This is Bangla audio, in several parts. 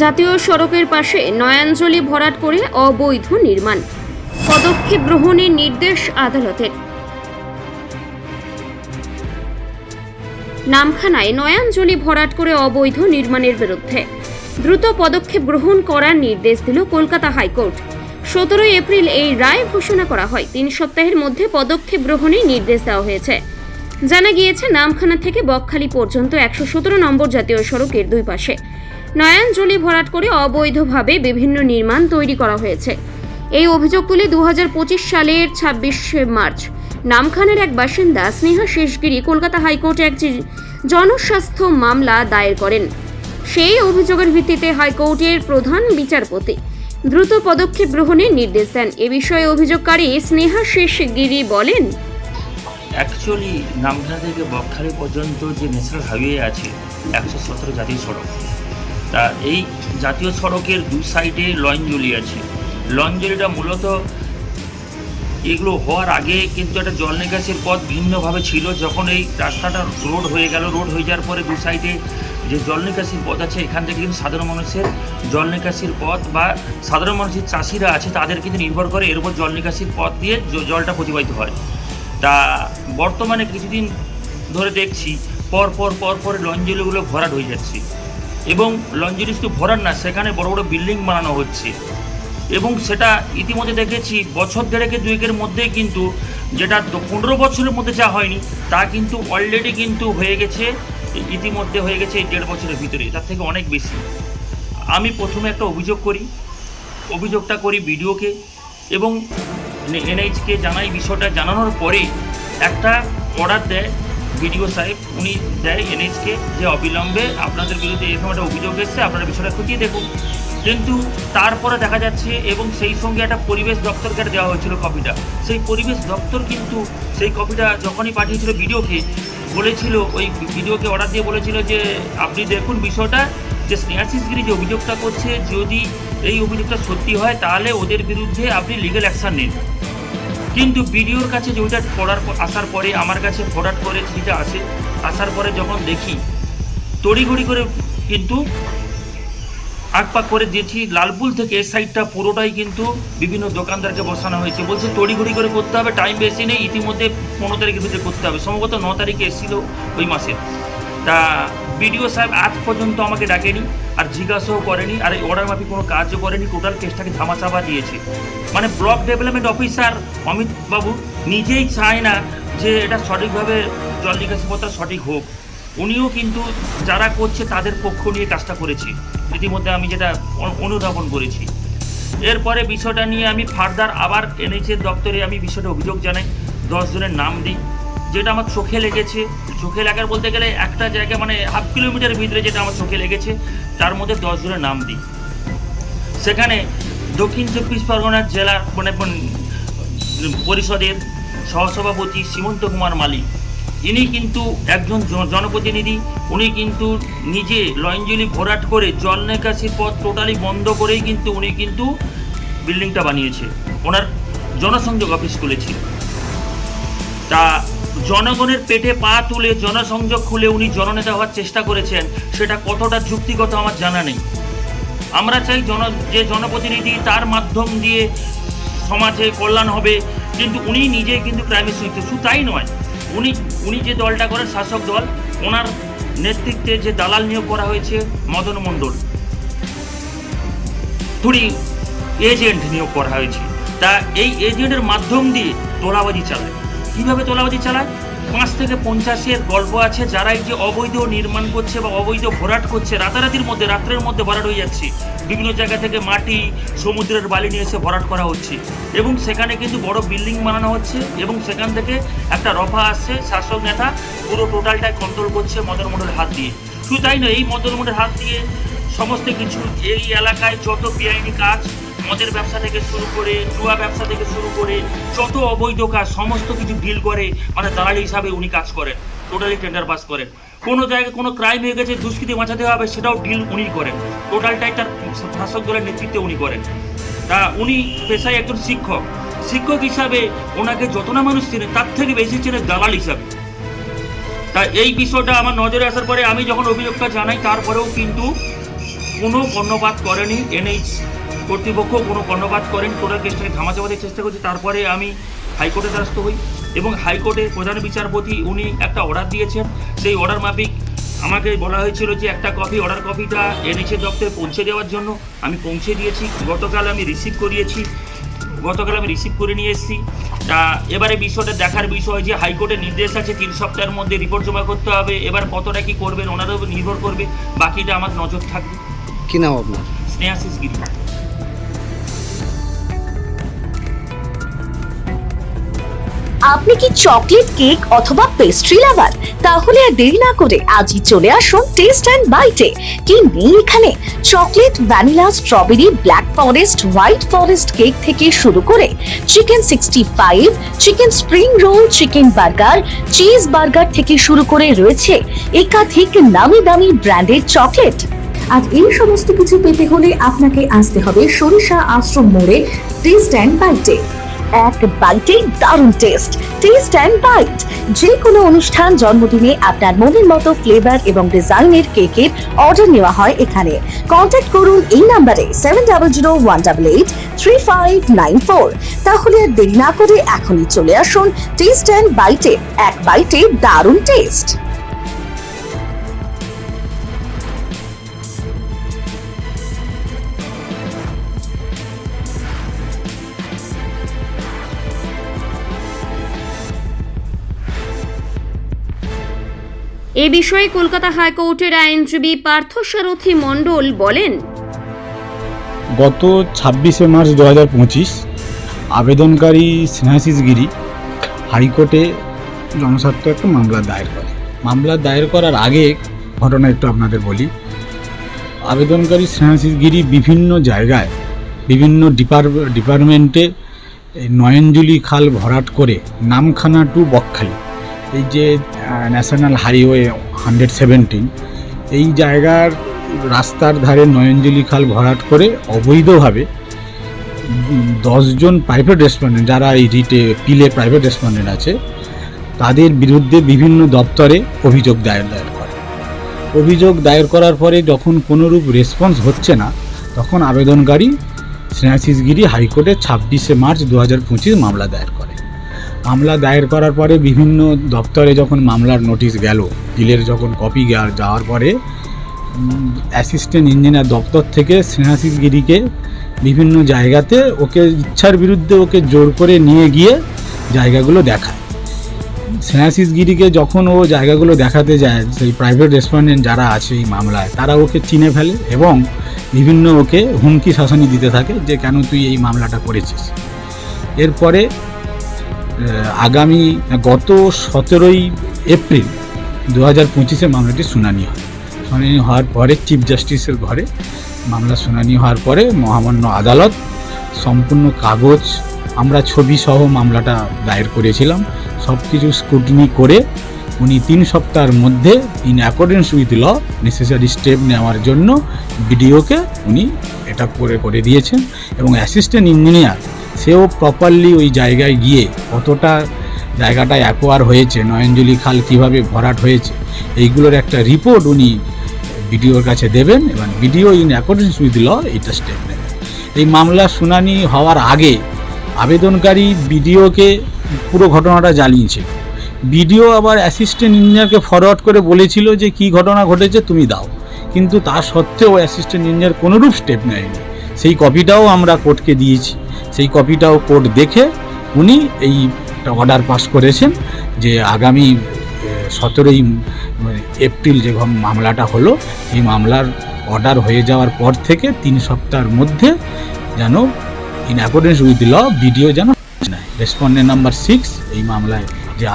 জাতীয় সড়কের পাশে নয়াঞ্জলি ভরাট করে অবৈধ নির্মাণ, পদক্ষেপ গ্রহণের নির্দেশ আদালতের। নামখানায় নয়াঞ্জলি ভরাট করে অবৈধ নির্মাণের বিরুদ্ধে দ্রুত পদক্ষেপ গ্রহণ করার নির্দেশ দিল কলকাতা হাইকোর্ট। 17 এপ্রিল এই রায় ঘোষণা করা হয়। 3 সপ্তাহের মধ্যে পদক্ষেপ গ্রহণের নির্দেশ দেওয়া হয়েছে। জানা গিয়েছে, নামখানা থেকে বকখালি পর্যন্ত 117 নম্বর জাতীয় সড়কের দুই পাশে নয়াঞ্জলি ভরাট করে অবৈধভাবে বিভিন্ন নির্মাণ তৈরি করা হয়েছে। এই অভিযোগ তুলে 2025 সালের 26 মার্চ নামখানার এক বাসিন্দা স্নেহা শেষগিরি কলকাতা হাইকোর্টে একটি জনস্বাস্থ্য মামলা দায়ের করেন। সেই অভিযোগের ভিত্তিতে হাইকোর্টের প্রধান বিচারপতি দ্রুত পদক্ষেপ গ্রহণের নির্দেশ দেন। এ বিষয়ে অভিযোগকারী স্নেহা শেষগিরি বলেন, অ্যাকচুয়ালি নামখানা থেকে বকখালি পর্যন্ত যে ন্যাশনাল হাইওয়ে আছে 117 জাতীয় সড়ক, তা এই জাতীয় সড়কের দু সাইডে লঞ্জলি আছে। লঞ্জলিটা মূলত এগুলো হওয়ার আগে কিন্তু একটা জল নিকাশির পথ ভিন্নভাবে ছিল। যখন এই রাস্তাটা রোড হয়ে গেল, রোড হয়ে যাওয়ার পরে দু সাইডে যে জল নিকাশির পথ আছে, এখান থেকে কিন্তু সাধারণ মানুষের জল নিকাশির পথ বা সাধারণ মানুষের চাষিরা আছে তাদের কিন্তু নির্ভর করে এর উপর জল নিকাশির পথ দিয়ে জলটা প্রতিবাহিত হয়। তা বর্তমানে কিছুদিন ধরে দেখছি পর লঞ্জলিগুলো ভরাট হয়ে যাচ্ছে, এবং লঞ্জলি শুধু ভরাট না, সেখানে বড় বড় বিল্ডিং বানানো হচ্ছে। এবং সেটা ইতিমধ্যে দেখেছি বছর দেড়েকে দুয়েকের মধ্যেই কিন্তু, যেটা 15 বছরের মধ্যে যা হয়নি তা কিন্তু অলরেডি কিন্তু হয়ে গেছে, ইতিমধ্যে হয়ে গেছে এই 1.5 বছরের ভিতরে, তার থেকে অনেক বেশি। আমি প্রথমে একটা অভিযোগটা করি বিডিওকে এবং এনএইচকে জানাই। বিষয়টা জানানোর পরে একটা অর্ডার দেয় বিডিও সাহেব, উনি দেয় এনএইচকে যে অবিলম্বে আপনাদের বিরুদ্ধে এরকম একটা অভিযোগ এসছে, আপনারা বিষয়টা খতিয়ে দেখুন। কিন্তু তারপরে দেখা যাচ্ছে, এবং সেই সঙ্গে একটা পরিবেশ দপ্তরকে দেওয়া হয়েছিল কপিটা, সেই পরিবেশ দপ্তর কিন্তু সেই কপিটা যখনই পাঠিয়েছিল বিডিওকে, বলেছিল ওই বিডিওকে অর্ডার দিয়ে বলেছিল যে আপনি দেখুন বিষয়টা, যে স্নেহাশিসগিরি যে অভিযোগটা করছে, যদি এই অভিযোগটা সত্যি হয় তাহলে ওদের বিরুদ্ধে আপনি লিগ্যাল অ্যাকশান নিন। কিন্তু বিডিওর কাছে যে ওইটা আসার পরে আমার কাছে ফরওয়ার্ড করে চিঠিটা আসার পরে যখন দেখি, তড়িঘড়ি করে কিন্তু আকপাক করে দিয়েছি। লালপুল থেকে এই সাইডটা পুরোটাই কিন্তু বিভিন্ন দোকানদারকে বসানো হয়েছে, বলছে তড়িঘড়ি করে করতে হবে, টাইম বেশি নেই, ইতিমধ্যে 15 তারিখের ভিতরে করতে হবে। সম্ভবত 9 তারিখে এসেছিল ওই মাসে। তা বিডিও সাহেব আজ পর্যন্ত আমাকে ডাকেনি, আর জিজ্ঞাসাও করেনি, আর এই অর্ডার মাফিক কোনো কাজও করেনি, টোটাল কেসটাকে ধামাচাপা দিয়েছে। মানে ব্লক ডেভেলপমেন্ট অফিসার অমিত বাবু নিজেই চায় না যে এটা সঠিকভাবে জল নিকাশি পথটা সঠিক হোক। উনিও কিন্তু যারা করছে তাদের পক্ষ নিয়ে কাজটা করেছে, ইতিমধ্যে আমি যেটা অনুধাবন করেছি। এরপরে বিষয়টা নিয়ে আমি ফার্দার আবার এনএইচের দপ্তরে আমি বিষয়টা অভিযোগ জানাই, 10 জনের নাম দিই। যেটা আমার চোখে লেগেছে, চোখে লাগার বলতে গেলে একটা জায়গা মানে হাফ কিলোমিটারের ভিতরে যেটা আমার চোখে লেগেছে, তার মধ্যে 10 জনের নাম দিই। সেখানে দক্ষিণ 24 পরগনার জেলার মানে পরিষদের সহসভাপতি সীমন্ত কুমার মালিক, ইনি কিন্তু একজন জনপ্রতিনিধি। উনি কিন্তু নিজে লঞ্জলি ভরাট করে জল নিকাশির পথ টোটালি বন্ধ করেই কিন্তু উনি কিন্তু বিল্ডিংটা বানিয়েছে, ওনার জনসংযোগ অফিস খুলেছে। তা জনগণের পেটে পা তুলে জনসংযোগ খুলে উনি জননেতা হওয়ার চেষ্টা করেছেন, সেটা কতটা যুক্তিগত আমার জানা নেই। আমরা চাই যে জনপ্রতিনিধি, তার মাধ্যম দিয়ে সমাজে কল্যাণ হবে, কিন্তু উনি নিজেই কিন্তু ক্রাইমে শুধু তাই নয়, উনি যে দলটা করেন শাসক দল, ওনার নেতৃত্বে যে দালাল নিয়োগ করা হয়েছে মদন মণ্ডল, থুড়ি এজেন্ট নিয়োগ করা হয়েছে। তা এই এজেন্টের মাধ্যম দিয়ে তোলাবাজি চালায়। কীভাবে তোলাবাজি চালায়? 5 থেকে 50-এর গল্প আছে, যারা এই যে অবৈধ নির্মাণ করছে বা অবৈধ ভরাট করছে, রাত্রের মধ্যে ভরাট হয়ে যাচ্ছে। বিভিন্ন জায়গা থেকে মাটি, সমুদ্রের বালি নিয়ে এসে ভরাট করা হচ্ছে, এবং সেখানে কিন্তু বড় বিল্ডিং বানানো হচ্ছে, এবং সেখান থেকে একটা রফা আসছে, শাসক নেতা পুরো টোটালটাই কন্ট্রোল করছে মদন মণ্ডলের হাত দিয়ে। শুধু তাই নয়, এই মদন মণ্ডলের হাত দিয়ে সমস্ত কিছু, এই এলাকায় যত বেআইনি কাজ, মদের ব্যবসা থেকে শুরু করে জুয়া ব্যবসা থেকে শুরু করে যত অবৈধ কাজ, সমস্ত কিছু ডিল করে, মানে দালালি হিসাবে উনি কাজ করেন, টোটালি টেন্ডার পাস করেন। কোনো জায়গায় কোনো ক্রাইম হয়ে গেছে, দুষ্কৃতি বাঁচাতে হবে, সেটাও ডিল উনি করেন, টোটালটাই তার শাসক দলের নেতৃত্বে উনি করেন। তা উনি পেশায় একজন শিক্ষক হিসাবে ওনাকে যত না মানুষ চেনে, তার থেকে বেশি চেনে দালাল হিসাবে। তা এই বিষয়টা আমার নজরে আসার পরে আমি যখন অভিযোগটা জানাই, তারপরেও কিন্তু কোনো কর্ণপাত করেনি, এনএইচ কর্তৃপক্ষ কোনো কর্ণপাত করেন, টোটাল কেসটাকে ধামাচাপাতে চেষ্টা করছে। তারপরে আমি হাইকোর্টের দ্বারস্থ হই এবং হাইকোর্টে প্রধান বিচারপতি উনি একটা অর্ডার দিয়েছেন। সেই অর্ডার মাফিক আমাকে বলা হয়েছিল যে একটা কপি, অর্ডার কপিটা এনএইচের দপ্তরে পৌঁছে দেওয়ার জন্য। আমি পৌঁছে দিয়েছি, গতকাল আমি রিসিভ করে নিয়ে এসেছি। তা এবারে বিষয়টা দেখার বিষয় যে হাইকোর্টের নির্দেশ আছে 3 সপ্তাহের মধ্যে রিপোর্ট জমা করতে হবে। এবার কতটা কি করবেন ওনার উপর নির্ভর করবে, বাকিটা আমার নজর থাকবে। কি নাম আপনার? স্নেহাশিস গিরি। আপনি কি চকলেট কেক অথবা পেস্ট্রি লাভার? তাহলে আর দেরি না করে আজই চলে আসুন টেস্ট অ্যান্ড বাইটে। কি নেই এখানে? Chocolate, vanilla, strawberry, black forest, white forest cake থেকে শুরু করে chicken 65, chicken spring roll, chicken burger, cheese burger থেকে শুরু করে রয়েছে একাধিক নামি দামি ব্র্যান্ডের চকলেট। আর এই সমস্ত কিছু পেতে হলে আপনাকে আসতে হবে সরিষা আশ্রম মোড়ে টেস্ট অ্যান্ড বাইটে। এক বাইটে দারুণ টেস্ট। টেস্ট অ্যান্ড বাইট যে কোনো অনুষ্ঠান, জন্মদিনে আপনার মনের মতো ফ্লেভার এবং ডিজাইনের কেকের অর্ডার নেওয়া হয় এখানে। কন্ট্যাক্ট করুন এই নাম্বারে 7001883594। তাহলে আর দেরি না করে এখনই চলে আসুন টেস্ট অ্যান্ড বাইটে। এক বাইটে দারুণ টেস্ট। এ বিষয়ে কলকাতা হাইকোর্টের আইনজীবী পার্থসারথী মণ্ডল বলেন, গত 26শে মার্চ 2025 আবেদনকারী স্নেহাশিস গিরি হাইকোর্টে জনস্বার্থ একটা মামলা দায়ের করে। মামলা দায়ের করার আগে ঘটনা একটু আপনাদের বলি। আবেদনকারী স্নেহাশিস গিরি বিভিন্ন জায়গায় বিভিন্ন ডিপার্টমেন্টে নয়নজুলি খাল ভরাট করে নামখানা টু বকখালি, এই যে ন্যাশনাল হাইওয়ে 117, এই জায়গার রাস্তার ধারে নয়নজুলি খাল ভরাট করে অবৈধভাবে 10 জন প্রাইভেট রেস্টুরেন্ট, যারা এই পিলে প্রাইভেট রেস্টুরেন্ট আছে, তাদের বিরুদ্ধে বিভিন্ন দপ্তরে অভিযোগ দায়ের করে। অভিযোগ দায়ের করার পরে যখন কোনোরূপ রেসপন্স হচ্ছে না, তখন আবেদনকারী স্নেহাশিস গিরি হাইকোর্টে 26শে মার্চ 2025 মামলা দায়ের করে। মামলা দায়ের করার পরে বিভিন্ন দপ্তরে যখন মামলার নোটিশ গেল, বিলের যখন কপি যাওয়ার পরে অ্যাসিস্ট্যান্ট ইঞ্জিনিয়ার দপ্তর থেকে স্নেহাশিস গিরিকে বিভিন্ন জায়গাতে ওকে ইচ্ছার বিরুদ্ধে ওকে জোর করে নিয়ে গিয়ে জায়গাগুলো দেখায়। স্নেহাশিস গিরিকে যখন ও জায়গাগুলো দেখাতে যায়, সেই প্রাইভেট রেস্টুরেন্ট যারা আছে এই মামলায়, তারা ওকে চিনে ফেলে এবং বিভিন্ন ওকে হুমকি শাসনি দিতে থাকে যে কেন তুই এই মামলাটা করেছিস। এরপরে আগামী গত 17ই এপ্রিল 2025 মামলাটি শুনানি হয়। শুনানি হওয়ার পরে চিফ জাস্টিসের ঘরে মামলা শুনানি হওয়ার পরে মহামান্য আদালত সম্পূর্ণ কাগজ, আমরা ছবি সহ মামলাটা দায়ের করেছিলাম, সব কিছু স্ক্রুটিনি করে উনি 3 সপ্তাহের মধ্যে in accordance with law necessary step নেওয়ার জন্য বিডিওকে উনি এটা করে দিয়েছেন। এবং অ্যাসিস্ট্যান্ট ইঞ্জিনিয়ার সেও প্রপারলি ওই জায়গায় গিয়ে কতটা জায়গাটা অ্যাকোয়ার হয়েছে, নয়নজুলি খাল কীভাবে ভরাট হয়েছে, এইগুলোর একটা রিপোর্ট উনি বিডিওর কাছে দেবেন এবং BDO in accordance with law এটা স্টেপ নেবেন। এই মামলা শুনানি হওয়ার আগে আবেদনকারী বিডিওকে পুরো ঘটনাটা জানিয়েছিল। বিডিও আবার অ্যাসিস্ট্যান্ট ইঞ্জিনিয়ারকে ফরওয়ার্ড করে বলেছিল যে কী ঘটনা ঘটেছে তুমি দাও, কিন্তু তা সত্ত্বেও অ্যাসিস্ট্যান্ট ইঞ্জিনিয়ার কোনোরূপ স্টেপ নেয়নি। সেই কপিটাও আমরা কোর্টকে দিয়েছি, সেই কপিটাও কোর্ট দেখে উনি এই অর্ডার পাস করেছেন যে আগামী 17ই এপ্রিল যে মামলাটা হলো, এই মামলার অর্ডার হয়ে যাওয়ার পর থেকে 3 সপ্তাহের মধ্যে যেন in accordance with law BDO যেন নেয়। রেসপন্ডেন্ট নাম্বার 6 এই মামলায় যে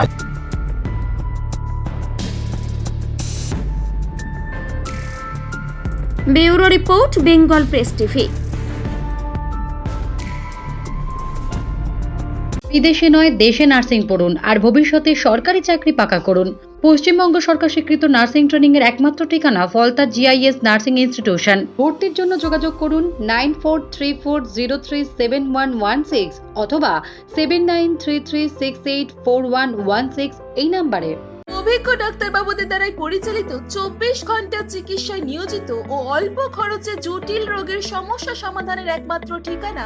bureau report, Bengal press TV. বিদেশে নয়, দেশে নার্সিং পড়ুন আর ভবিষ্যতে সরকারি চাকরি পাকা করুন। পশ্চিমবঙ্গ সরকার স্বীকৃত নার্সিং ট্রেনিং এর একমাত্র ঠিকানা ফলতা GIS নার্সিং ইনস্টিটিউশন। ভর্তির জন্য যোগাযোগ করুন 9434037116 অথবা 7933684116 এই নাম্বারে। অভিজ্ঞ ডাক্তারবাবুদের দ্বারাই পরিচালিত 24 ঘন্টা চিকিৎসায় নিয়োজিত ও অল্প খরচে জটিল রোগের সমস্যা সমাধানের একমাত্র ঠিকানা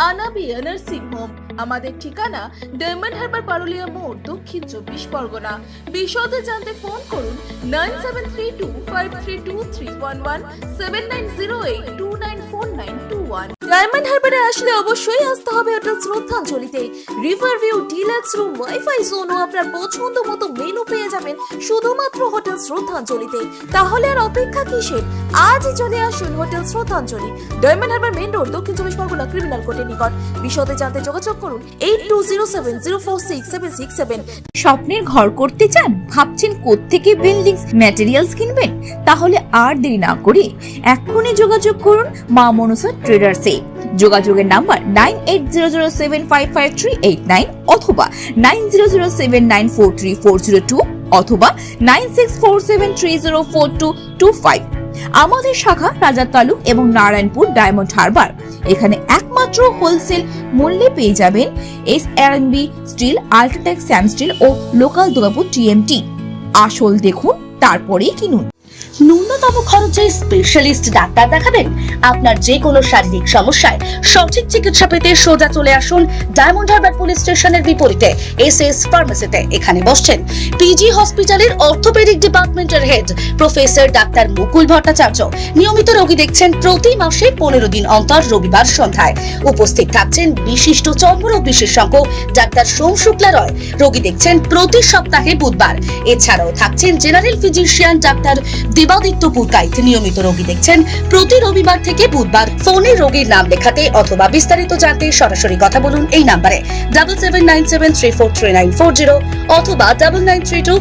আনাবিয়া নার্সিং হোম। আমাদের ঠিকানা ডায়মন্ড হারবার পারুলিয়া মোড়, দক্ষিণ 24 পরগনা। বিশদে জানতে ফোন করুন 9732532311 7908294921। ডায়মন্ড হারবারে আসলে অবশ্যই আসতে হবে হোটেল শ্রদ্ধাঞ্জলিতে। River view, deluxe room, wifi zone ও আপনার পছন্দ মতো মেনু পেয়ে যাবেন শুধুমাত্র হোটেল শ্রদ্ধাঞ্জলিতে। তাহলে আর অপেক্ষা কিসের? আজই চলে আসুন হোটেল শ্রদ্ধাঞ্জলি, ডায়মন্ড হারবার মেন রোড, দক্ষিণ 24 পরগনা, ক্রিমিনাল কোর্টের নিকট। বিশদে জানতে যোগাযোগ করুন 8207046767। স্বপ্নের ঘর করতে চান? ভাবছেন কোত্থেকে বিল্ডিংস ম্যাটেরিয়ালস কিনবেন? তাহলে আর দেরি না করে এক্ষুনি যোগাযোগ করুন মা মনসা ট্রেডার্সে। যোগাযোগের নাম্বার 9800755389 অথবা 9007943402 অথবা 9647304225। আমাদের শাখা রাজা তালুক এবং নারায়ণপুর ডায়মন্ড হারবার। এখানে একমাত্র হোলসেল মূল্যে পেয়ে যাবেন SRNB steel, UltraTech Sam steel ও লোকাল দুর্গাপুর TMT। আসল দেখুন, তারপরেই কিনুন। ন্যূনতম খরচে স্পেশালিস্ট ডাক্তার দেখাবেন? আপনার যে কোনো শারীরিক সমস্যায় সঠিক চিকিৎসা পেতে সোজা চলে আসুন ডায়মন্ড হারবার পুলিশ স্টেশনের বিপরীতে SS ফার্মেসিতে। এখানে বসছেন PG হসপিটালের অর্থোপেডিক ডিপার্টমেন্টের হেড প্রফেসর ডাক্তার মুকুল ভট্টাচার্য। নিয়মিত রোগী দেখছেন প্রতি মাসে 15 দিন অন্তর রবিবার সন্ধ্যায়। উপস্থিত থাকছেন বিশিষ্ট চর্মরোগ বিশেষজ্ঞ ডাক্তার সোম শুক্লা রয়। রোগী দেখছেন প্রতি সপ্তাহে বুধবার। এছাড়াও থাকছেন general physician doctor Debaditya Purkait. নিয়মিত রোগী দেখছেন প্রতি রবিবার থেকে বুধবার। ফোনে রোগীর নাম লেখাতে অথবা বিস্তারিত জানতে সরাসরি কথা বলুন এই নাম্বারে 7797343940 অথবা 993242